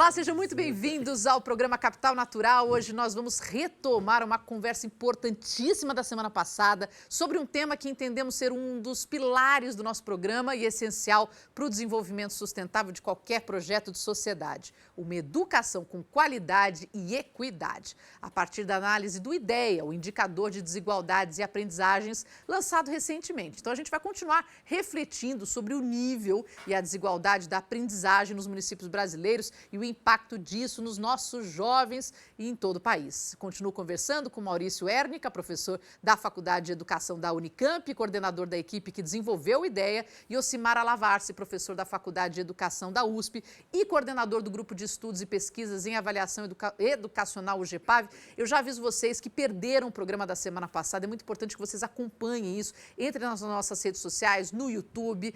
Olá, sejam muito bem-vindos ao programa Capital Natural. Hoje nós vamos retomar uma conversa importantíssima da semana passada sobre um tema que entendemos ser um dos pilares do nosso programa e essencial para o desenvolvimento sustentável de qualquer projeto de sociedade. Uma educação com qualidade e equidade. A partir da análise do IDEA, o Indicador de Desigualdades e Aprendizagens, lançado recentemente. Então a gente vai continuar refletindo sobre o nível e a desigualdade da aprendizagem nos municípios brasileiros e o impacto disso nos nossos jovens e em todo o país. Continuo conversando com Maurício Ernica, professor da Faculdade de Educação da Unicamp, coordenador da equipe que desenvolveu a ideia, e Ocimar Alavarce, professor da Faculdade de Educação da USP e coordenador do Grupo de Estudos e Pesquisas em Avaliação Educacional, o GEPAV. Eu já aviso vocês que perderam o programa da semana passada, é muito importante que vocês acompanhem isso. Entre nas nossas redes sociais, no YouTube,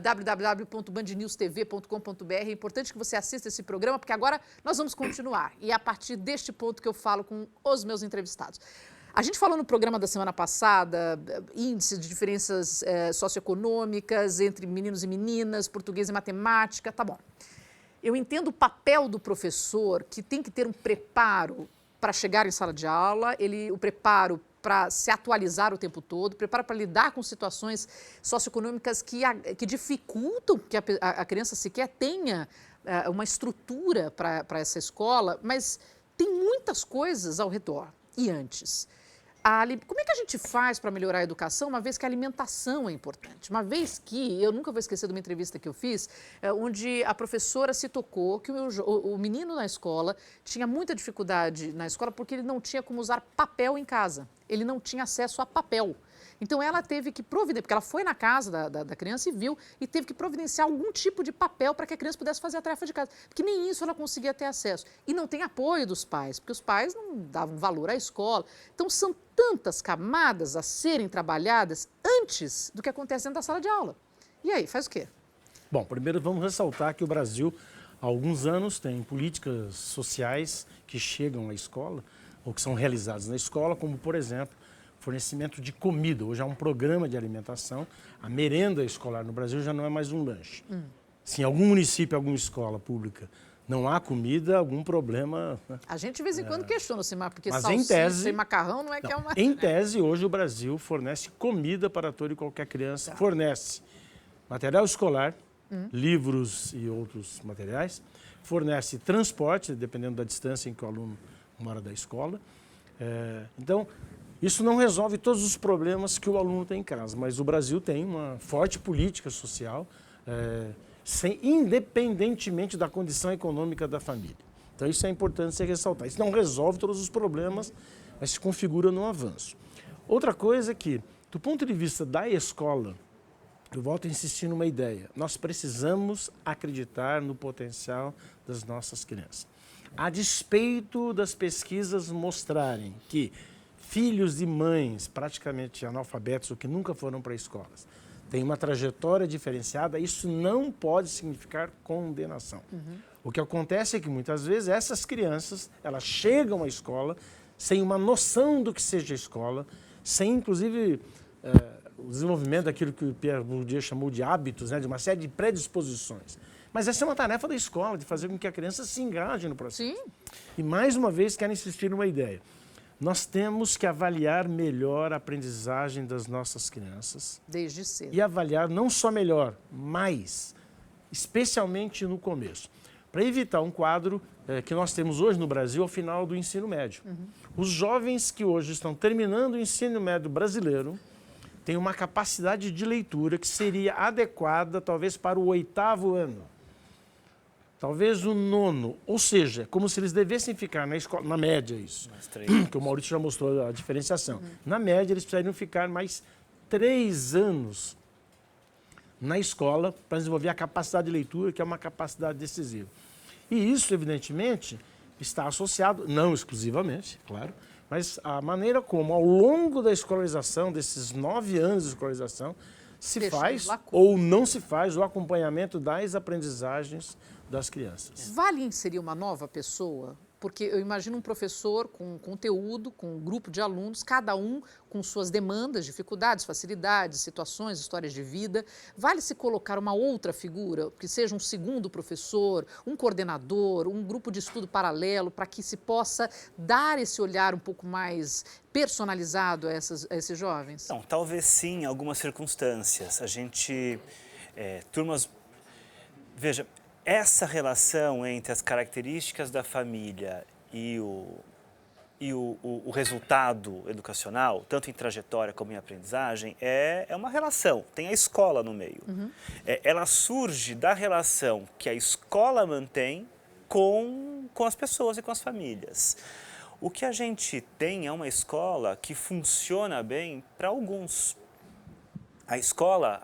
www.bandnewstv.com.br. É importante que você assista esse programa, porque agora nós vamos continuar. E é a partir deste ponto que eu falo com os meus entrevistados. A gente falou no programa da semana passada, índice de diferenças socioeconômicas entre meninos e meninas, português e matemática, tá bom. Eu entendo o papel do professor, que tem que ter um preparo para chegar em sala de aula, o preparo para se atualizar o tempo todo, preparo para lidar com situações socioeconômicas que dificultam que a criança sequer tenha uma estrutura para essa escola, mas tem muitas coisas ao redor. E antes? Como é que a gente faz para melhorar a educação, uma vez que a alimentação é importante? Uma vez que, eu nunca vou esquecer de uma entrevista que eu fiz, onde a professora se tocou que o menino na escola tinha muita dificuldade na escola porque ele não tinha como usar papel em casa. Ele não tinha acesso a papel. Então, ela teve que providenciar, porque ela foi na casa da criança e viu, e teve que providenciar algum tipo de papel para que a criança pudesse fazer a tarefa de casa. Porque nem isso ela conseguia ter acesso. E não tem apoio dos pais, porque os pais não davam valor à escola. Então, são tantas camadas a serem trabalhadas antes do que acontece dentro da sala de aula. E aí, faz o quê? Bom, primeiro vamos ressaltar que o Brasil, há alguns anos, tem políticas sociais que chegam à escola, ou que são realizadas na escola, como, por exemplo, fornecimento de comida. Hoje há um programa de alimentação. A merenda escolar no Brasil já não é mais um lanche. Se em algum município, alguma escola pública não há comida, algum problema... A gente de vez em quando questiona, Ocimar, porque mas salsicha e macarrão não é que é uma... Em tese, hoje o Brasil fornece comida para toda e qualquer criança. Tá. Fornece material escolar, livros e outros materiais. Fornece transporte, dependendo da distância em que o aluno mora da escola. Então, isso não resolve todos os problemas que o aluno tem em casa, mas o Brasil tem uma forte política social, independentemente da condição econômica da família. Então isso é importante ser ressaltar. Isso não resolve todos os problemas, mas se configura num avanço. Outra coisa é que, do ponto de vista da escola, eu volto a insistir numa ideia. Nós precisamos acreditar no potencial das nossas crianças. A despeito das pesquisas mostrarem que filhos de mães praticamente analfabetos ou que nunca foram para escolas têm uma trajetória diferenciada, isso não pode significar condenação. O que acontece é que muitas vezes essas crianças, elas chegam à escola sem uma noção do que seja a escola, sem inclusive o desenvolvimento daquilo que o Pierre Bourdieu chamou de hábitos, de uma série de predisposições. Mas essa é uma tarefa da escola, de fazer com que a criança se engaje no processo. Sim. E mais uma vez quero insistir numa ideia. Nós temos que avaliar melhor a aprendizagem das nossas crianças. Desde cedo. E avaliar não só melhor, mais, especialmente no começo. Para evitar um quadro que nós temos hoje no Brasil ao final do ensino médio. Os jovens que hoje estão terminando o ensino médio brasileiro têm uma capacidade de leitura que seria adequada talvez para o 8º ano. Talvez o 9º, ou seja, como se eles devessem ficar na escola, na média isso, que o Maurício já mostrou a diferenciação. Na média, eles precisariam ficar mais 3 anos na escola para desenvolver a capacidade de leitura, que é uma capacidade decisiva. E isso, evidentemente, está associado, não exclusivamente, claro, mas a maneira como, ao longo da escolarização, desses 9 anos de escolarização, se faz ou não se faz o acompanhamento das aprendizagens das crianças. Vale inserir uma nova pessoa Porque eu imagino um professor com conteúdo, com um grupo de alunos, cada um com suas demandas, dificuldades, facilidades, situações, histórias de vida. Vale se colocar uma outra figura, que seja um segundo professor, um coordenador, um grupo de estudo paralelo, para que se possa dar esse olhar um pouco mais personalizado a esses jovens? Não, talvez sim, em algumas circunstâncias. A gente, turmas... Veja, essa relação entre as características da família e o resultado educacional, tanto em trajetória como em aprendizagem, é uma relação, tem a escola no meio. Ela surge da relação que a escola mantém com as pessoas e com as famílias. O que a gente tem é uma escola que funciona bem para alguns. A escola,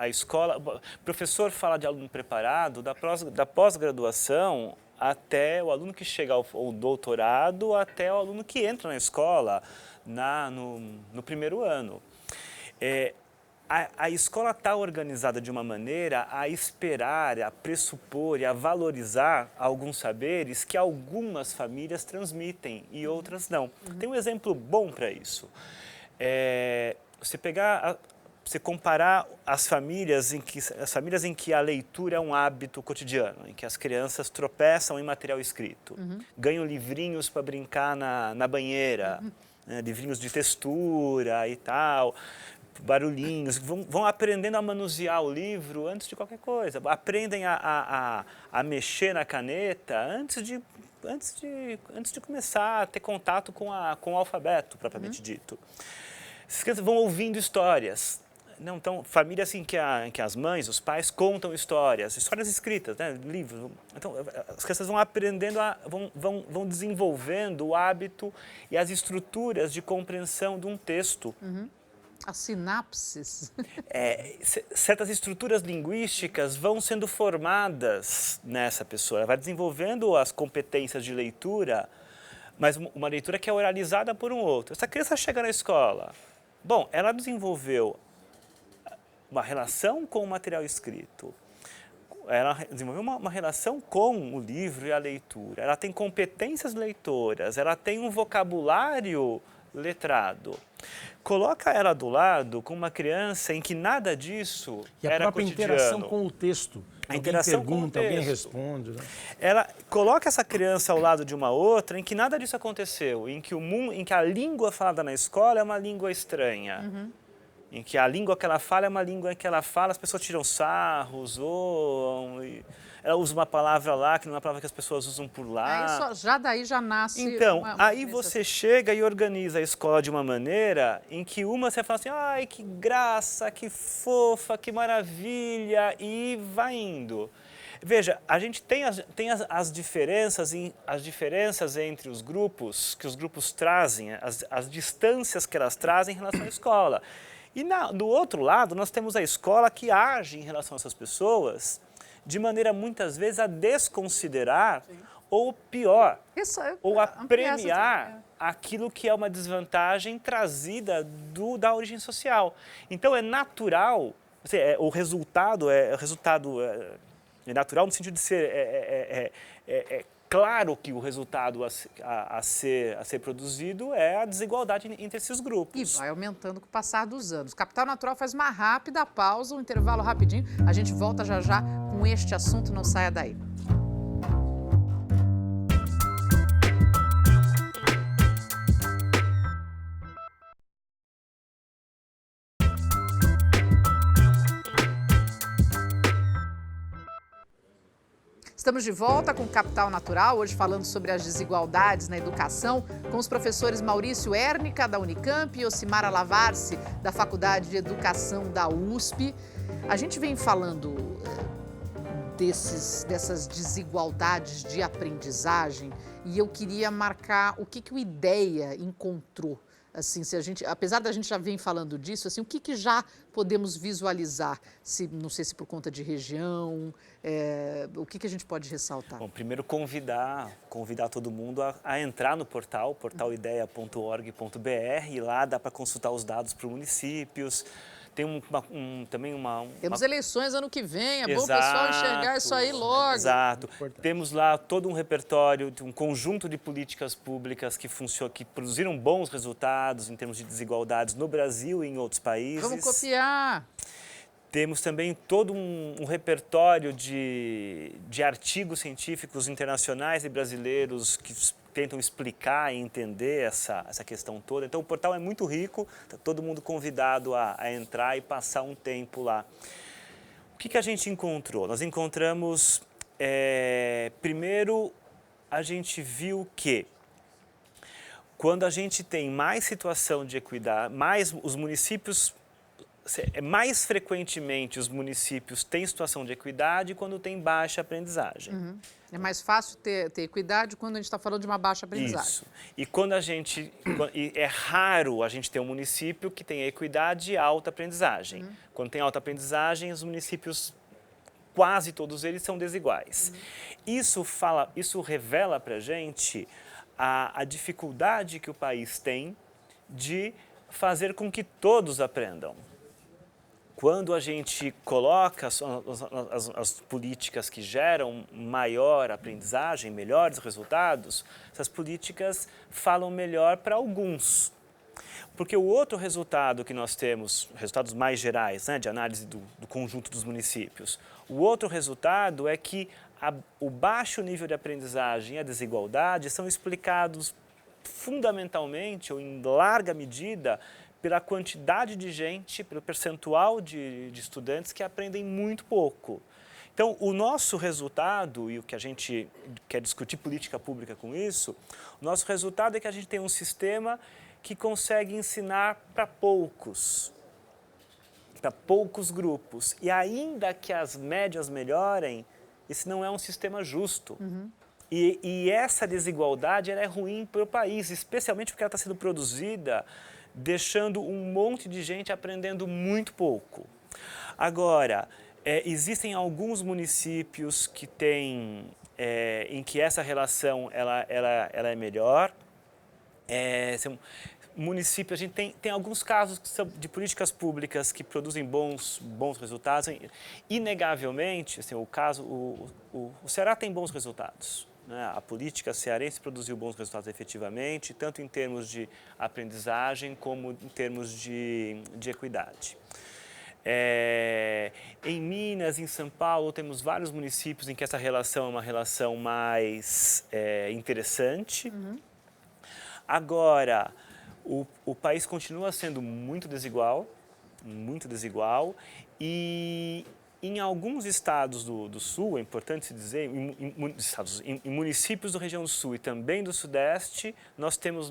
o professor fala de aluno preparado, da pós-graduação até o aluno que chega ao doutorado, até o aluno que entra na escola no primeiro ano. A escola está organizada de uma maneira a esperar, a pressupor e a valorizar alguns saberes que algumas famílias transmitem e outras não. Tem um exemplo bom para isso. Você comparar as famílias em que a leitura é um hábito cotidiano, em que as crianças tropeçam em material escrito, ganham livrinhos para brincar na banheira, né, livrinhos de textura e tal, barulhinhos, vão aprendendo a manusear o livro antes de qualquer coisa, aprendem a mexer na caneta antes de começar a ter contato com o alfabeto, propriamente dito. As crianças vão ouvindo histórias. Não, então, famílias em que as mães, os pais contam histórias escritas, né, livros. Então, as crianças vão aprendendo, vão desenvolvendo o hábito e as estruturas de compreensão de um texto. As sinapses. Certas estruturas linguísticas vão sendo formadas nessa pessoa. Ela vai desenvolvendo as competências de leitura, mas uma leitura que é oralizada por um outro. Essa criança chega na escola, bom, ela desenvolveu uma relação com o material escrito, ela desenvolveu uma relação com o livro e a leitura, ela tem competências leitoras, ela tem um vocabulário letrado. Coloca ela do lado com uma criança em que nada disso era própria cotidiano. Interação com o texto. A interação alguém pergunta, com o texto. alguém responde. Né? Ela coloca essa criança ao lado de uma outra em que nada disso aconteceu, em que a língua falada na escola é uma língua estranha. Em que a língua que ela fala é uma língua em que ela fala, as pessoas tiram sarro, zoam, ela usa uma palavra lá que não é uma palavra que as pessoas usam por lá. Daí já nasce... Então, aí você chega e organiza a escola de uma maneira em que você fala assim, ai, que graça, que fofa, que maravilha, e vai indo. Veja, a gente tem as diferenças entre os grupos, que os grupos trazem, as distâncias que elas trazem em relação à escola. E do outro lado, nós temos a escola que age em relação a essas pessoas de maneira, muitas vezes, a desconsiderar, ou pior, ou a premiar aquilo que é uma desvantagem trazida da origem social. Então, é natural, o resultado é natural no sentido de ser... Claro que o resultado a ser produzido é a desigualdade entre esses grupos. E vai aumentando com o passar dos anos. Capital Natural faz uma rápida pausa, um intervalo rapidinho. A gente volta já com este assunto, não saia daí. Estamos de volta com Capital Natural, hoje falando sobre as desigualdades na educação, com os professores Maurício Ernica, da Unicamp, e Ocimara Lavarce, da Faculdade de Educação da USP. A gente vem falando dessas desigualdades de aprendizagem e eu queria marcar o que o IDEA encontrou. Assim, apesar da gente já vem falando disso, assim, o que já podemos visualizar? Não sei se por conta de região, o que a gente pode ressaltar? Bom, primeiro convidar todo mundo a entrar no portal idea.org.br, e lá dá para consultar os dados para os municípios. Tem também Temos eleições ano que vem, é bom o pessoal enxergar isso aí logo. Exato. Temos lá todo um repertório, um conjunto de políticas públicas que produziram bons resultados em termos de desigualdades no Brasil e em outros países. Vamos copiar. Temos também todo um repertório de artigos científicos internacionais e brasileiros que tentam explicar e entender essa questão toda. Então, o portal é muito rico, está todo mundo convidado a entrar e passar um tempo lá. O que a gente encontrou? Nós encontramos, primeiro, a gente viu que quando a gente tem mais situação de equidade, mais frequentemente os municípios têm situação de equidade quando tem baixa aprendizagem. Uhum. É mais fácil ter equidade quando a gente está falando de uma baixa aprendizagem. Isso. E é raro a gente ter um município que tenha equidade e alta aprendizagem. Uhum. Quando tem alta aprendizagem, os municípios, quase todos eles, são desiguais. Uhum. Isso revela para a gente a dificuldade que o país tem de fazer com que todos aprendam. Quando a gente coloca as políticas que geram maior aprendizagem, melhores resultados, essas políticas falam melhor para alguns. Porque o outro resultado que nós temos, resultados mais gerais, né, de análise do conjunto dos municípios, o outro resultado é que o baixo nível de aprendizagem e a desigualdade são explicados fundamentalmente ou em larga medida pela quantidade de gente, pelo percentual de estudantes que aprendem muito pouco. Então, o nosso resultado, e o que a gente quer discutir política pública com isso, o nosso resultado é que a gente tem um sistema que consegue ensinar para poucos grupos. E ainda que as médias melhorem, esse não é um sistema justo. Uhum. E essa desigualdade ela é ruim para o país, especialmente porque ela está sendo produzida deixando um monte de gente aprendendo muito pouco. Agora, existem alguns municípios que têm, em que essa relação ela é melhor. Município, a gente tem alguns casos de políticas públicas que produzem bons resultados. Inegavelmente, assim, o Ceará tem bons resultados. A política cearense produziu bons resultados efetivamente, tanto em termos de aprendizagem como em termos de equidade. Em Minas, em São Paulo, temos vários municípios em que essa relação é uma relação mais interessante. Uhum. Agora, o país continua sendo muito desigual e em alguns estados do Sul, é importante se dizer, em municípios da região do Sul e também do Sudeste, nós temos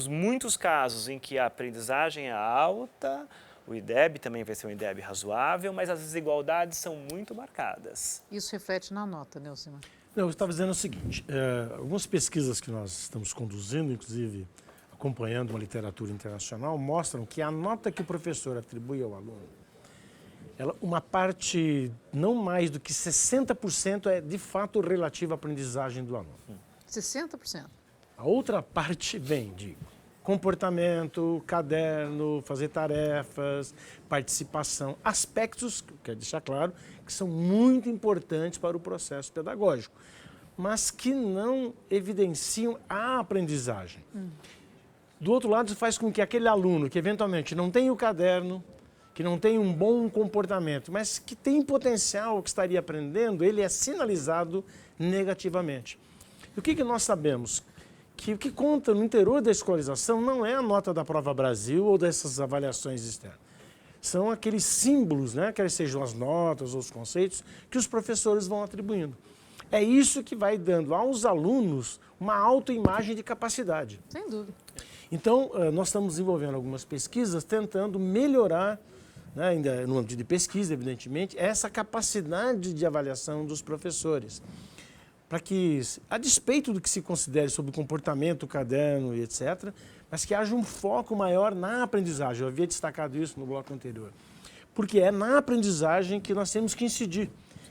muitos casos em que a aprendizagem é alta, o IDEB também vai ser um IDEB razoável, mas as desigualdades são muito marcadas. Isso reflete na nota, Neucimar? Não, eu estava dizendo o seguinte, algumas pesquisas que nós estamos conduzindo, inclusive acompanhando uma literatura internacional, mostram que a nota que o professor atribui ao aluno, uma parte, não mais do que 60% é de fato relativa à aprendizagem do aluno. 60%? A outra parte vem de comportamento, caderno, fazer tarefas, participação, aspectos, quero deixar claro, que são muito importantes para o processo pedagógico, mas que não evidenciam a aprendizagem. Do outro lado, isso faz com que aquele aluno que eventualmente não tem o caderno, que não tem um bom comportamento, mas que tem potencial, que estaria aprendendo, ele é sinalizado negativamente. E o que nós sabemos? Que o que conta no interior da escolarização não é a nota da Prova Brasil ou dessas avaliações externas. São aqueles símbolos, né, quer sejam as notas ou os conceitos, que os professores vão atribuindo. É isso que vai dando aos alunos uma autoimagem de capacidade. Sem dúvida. Então, nós estamos desenvolvendo algumas pesquisas tentando melhorar, né, ainda no âmbito de pesquisa, evidentemente, essa capacidade de avaliação dos professores. Para que, a despeito do que se considere sobre o comportamento, caderno e etc., mas que haja um foco maior na aprendizagem. Eu havia destacado isso no bloco anterior. Porque é na aprendizagem que nós temos que incidir.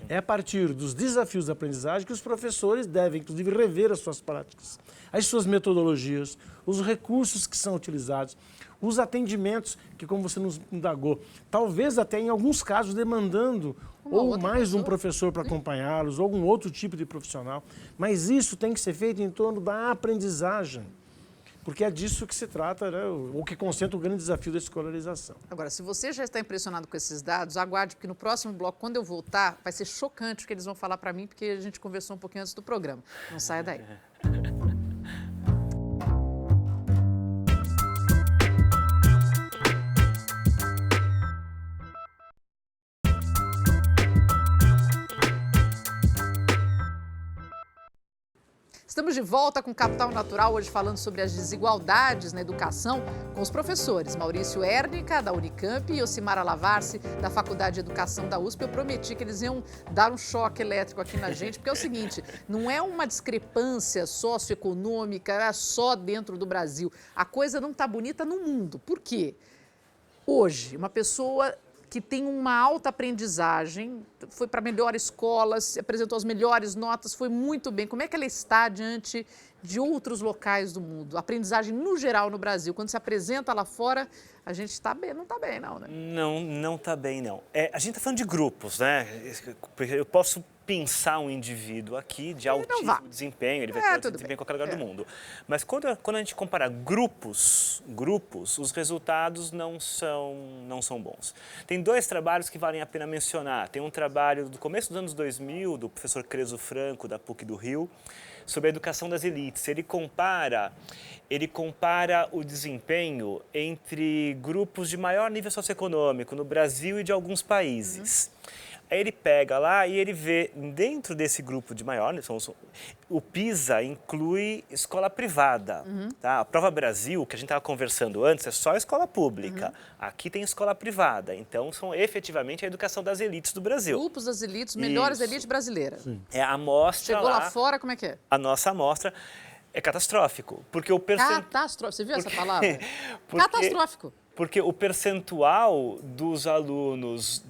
É a partir dos desafios da aprendizagem que os professores devem, inclusive, rever as suas práticas, as suas metodologias, os recursos que são utilizados, os atendimentos que, como você nos indagou, talvez até em alguns casos demandando ou mais um professor para acompanhá-los, ou algum outro tipo de profissional. Mas isso tem que ser feito em torno da aprendizagem, porque é disso que se trata, né? O que concentra o grande desafio da escolarização. Agora, se você já está impressionado com esses dados, aguarde, porque no próximo bloco, quando eu voltar, vai ser chocante o que eles vão falar para mim, porque a gente conversou um pouquinho antes do programa. Não saia daí. Estamos de volta com Capital Natural, hoje falando sobre as desigualdades na educação com os professores Maurício Ernica, da Unicamp, e Ocimara Lavarce, da Faculdade de Educação da USP. Eu prometi que eles iam dar um choque elétrico aqui na gente, porque é o seguinte, não é uma discrepância socioeconômica só dentro do Brasil. A coisa não está bonita no mundo. Por quê? Hoje, uma pessoa que tem uma alta aprendizagem, foi para a melhor escola, apresentou as melhores notas, foi muito bem. Como é que ela está diante de outros locais do mundo? A aprendizagem, no geral, no Brasil, quando se apresenta lá fora, a gente está bem, não está bem, não, né? Não está bem, não. A gente está falando de grupos, né? Eu posso pensar um indivíduo aqui de altíssimo desempenho, ele vai ter alto desempenho em qualquer lugar do mundo. Mas quando a gente compara grupos, os resultados não são bons. Tem dois trabalhos que valem a pena mencionar. Tem um trabalho do começo dos anos 2000, do professor Creso Franco, da PUC do Rio, sobre a educação das elites. Ele compara o desempenho entre grupos de maior nível socioeconômico no Brasil e de alguns países. Aí ele pega lá e ele vê, dentro desse grupo de maior, o PISA inclui escola privada. Tá? A Prova Brasil, que a gente estava conversando antes, é só escola pública. Aqui tem escola privada. Então, são efetivamente a educação das elites do Brasil. Grupos das elites, melhores elites brasileiras. Sim. É a amostra Chegou lá fora, como é que é? A nossa amostra é catastrófico. Porque o Catastrófico, você viu essa palavra? Catastrófico. Porque o percentual dos alunos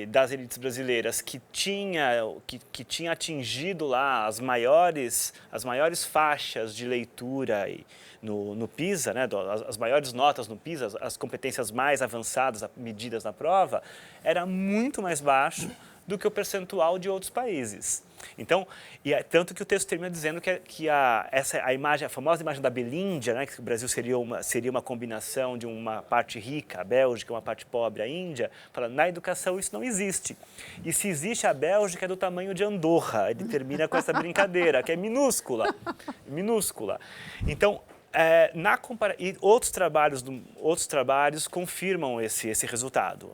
das elites brasileiras que tinha atingido lá as maiores faixas de leitura no PISA, né, as maiores notas no PISA, as competências mais avançadas medidas na prova, era muito mais baixo do que o percentual de outros países. Então, tanto que o texto termina dizendo que a famosa imagem da Belíndia, né, que o Brasil seria uma combinação de uma parte rica, a Bélgica, uma parte pobre, a Índia, fala, na educação isso não existe. E se existe, a Bélgica é do tamanho de Andorra. Ele termina com essa brincadeira, que é minúscula. Então, e outros trabalhos confirmam esse resultado.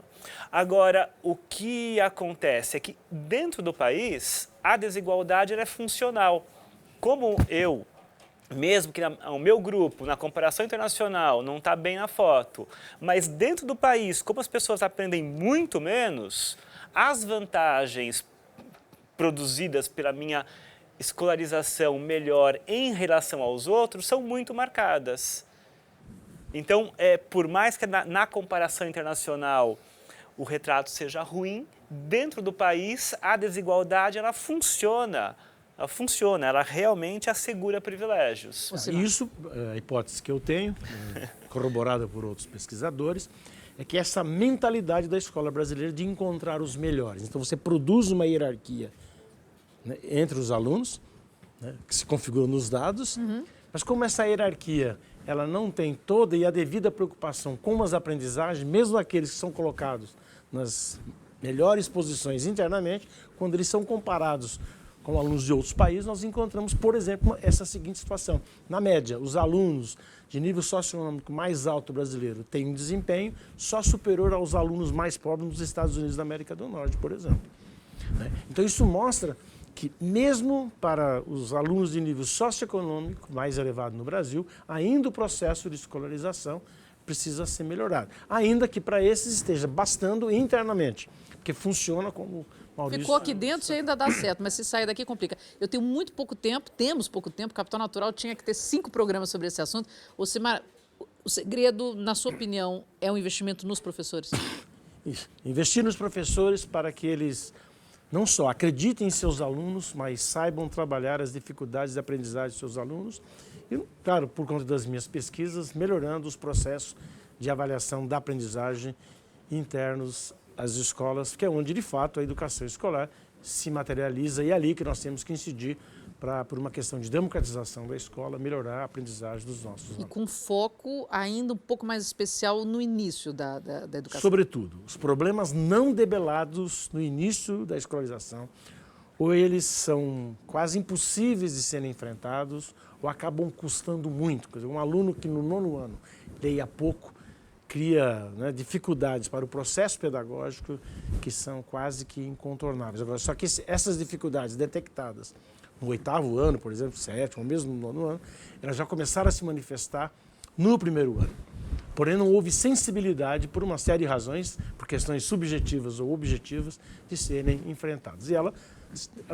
Agora, o que acontece é que dentro do país a desigualdade é funcional. Como mesmo que o meu grupo, na comparação internacional, não está bem na foto, mas dentro do país, como as pessoas aprendem muito menos, as vantagens produzidas pela minha escolarização melhor em relação aos outros são muito marcadas. Então, por mais que na comparação internacional o retrato seja ruim, dentro do país a desigualdade ela funciona, ela realmente assegura privilégios. Isso, a hipótese que eu tenho, corroborada por outros pesquisadores, é que essa mentalidade da escola brasileira de encontrar os melhores. Então você produz uma hierarquia, né, entre os alunos, né, que se configura nos dados, mas como essa hierarquia ela não tem toda e a devida preocupação com as aprendizagens, mesmo aqueles que são colocados nas melhores posições internamente, quando eles são comparados com alunos de outros países, nós encontramos, por exemplo, essa seguinte situação. Na média, os alunos de nível socioeconômico mais alto brasileiro têm um desempenho só superior aos alunos mais pobres nos Estados Unidos da América do Norte, por exemplo. Então isso mostra que mesmo para os alunos de nível socioeconômico mais elevado no Brasil, ainda o processo de escolarização precisa ser melhorado. Ainda que para esses esteja bastando internamente, porque funciona como Maurício... Ficou aqui dentro e ainda dá certo, mas se sair daqui complica. Eu tenho muito pouco tempo, temos pouco tempo, Capital Natural tinha que ter 5 programas sobre esse assunto. Ocimara, o segredo, na sua opinião, é um investimento nos professores? Investir nos professores para que eles não só acreditem em seus alunos, mas saibam trabalhar as dificuldades de aprendizagem dos seus alunos e, claro, por conta das minhas pesquisas, melhorando os processos de avaliação da aprendizagem internos às escolas, que é onde, de fato, a educação escolar se materializa e é ali que nós temos que incidir por uma questão de democratização da escola, melhorar a aprendizagem dos nossos alunos. E com foco ainda um pouco mais especial no início da educação. Sobretudo, os problemas não debelados no início da escolarização, ou eles são quase impossíveis de serem enfrentados, ou acabam custando muito. Quer dizer, um aluno que no 9º ano leia pouco, cria, né, dificuldades para o processo pedagógico que são quase que incontornáveis. Agora, só que essas dificuldades detectadas no 8º ano, por exemplo, 7º, ou mesmo no 9º ano, elas já começaram a se manifestar no 1º ano. Porém, não houve sensibilidade por uma série de razões, por questões subjetivas ou objetivas, de serem enfrentadas. E ela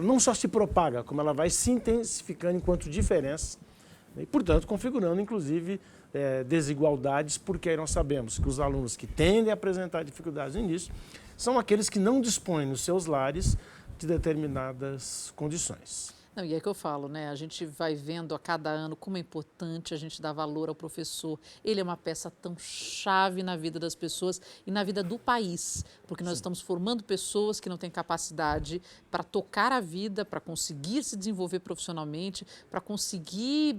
não só se propaga, como ela vai se intensificando enquanto diferença, e, portanto, configurando, inclusive, desigualdades, porque aí nós sabemos que os alunos que tendem a apresentar dificuldades no início são aqueles que não dispõem nos seus lares de determinadas condições. Não, e é que eu falo, né? A gente vai vendo a cada ano como é importante a gente dar valor ao professor. Ele é uma peça tão chave na vida das pessoas e na vida do país, porque nós estamos formando pessoas que não têm capacidade para tocar a vida, para conseguir se desenvolver profissionalmente, para conseguir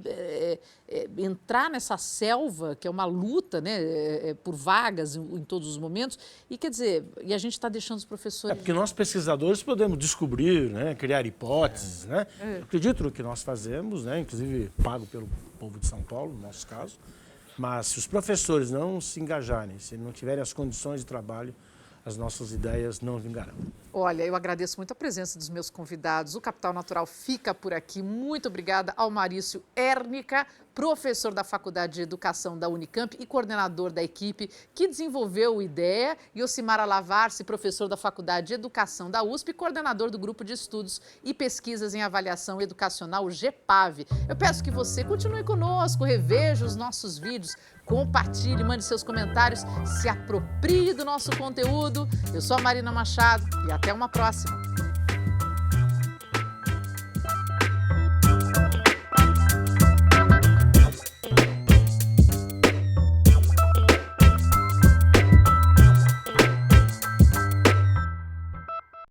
entrar nessa selva, que é uma luta, né, por vagas em todos os momentos. E quer dizer, e a gente está deixando os professores... Porque nós, pesquisadores, podemos descobrir, né, criar hipóteses, né? Eu acredito no que nós fazemos, né, inclusive pago pelo povo de São Paulo, no nosso caso, mas se os professores não se engajarem, se não tiverem as condições de trabalho, as nossas ideias não vingarão. Olha, eu agradeço muito a presença dos meus convidados. O Capital Natural fica por aqui. Muito obrigada ao Maurício Ernica, professor da Faculdade de Educação da Unicamp e coordenador da equipe que desenvolveu o IDEA, e Ocimara Lavarce, professor da Faculdade de Educação da USP e coordenador do Grupo de Estudos e Pesquisas em Avaliação Educacional, o GEPAV. Eu peço que você continue conosco, reveja os nossos vídeos, compartilhe, mande seus comentários, se aproprie do nosso conteúdo. Eu sou a Marina Machado e até uma próxima.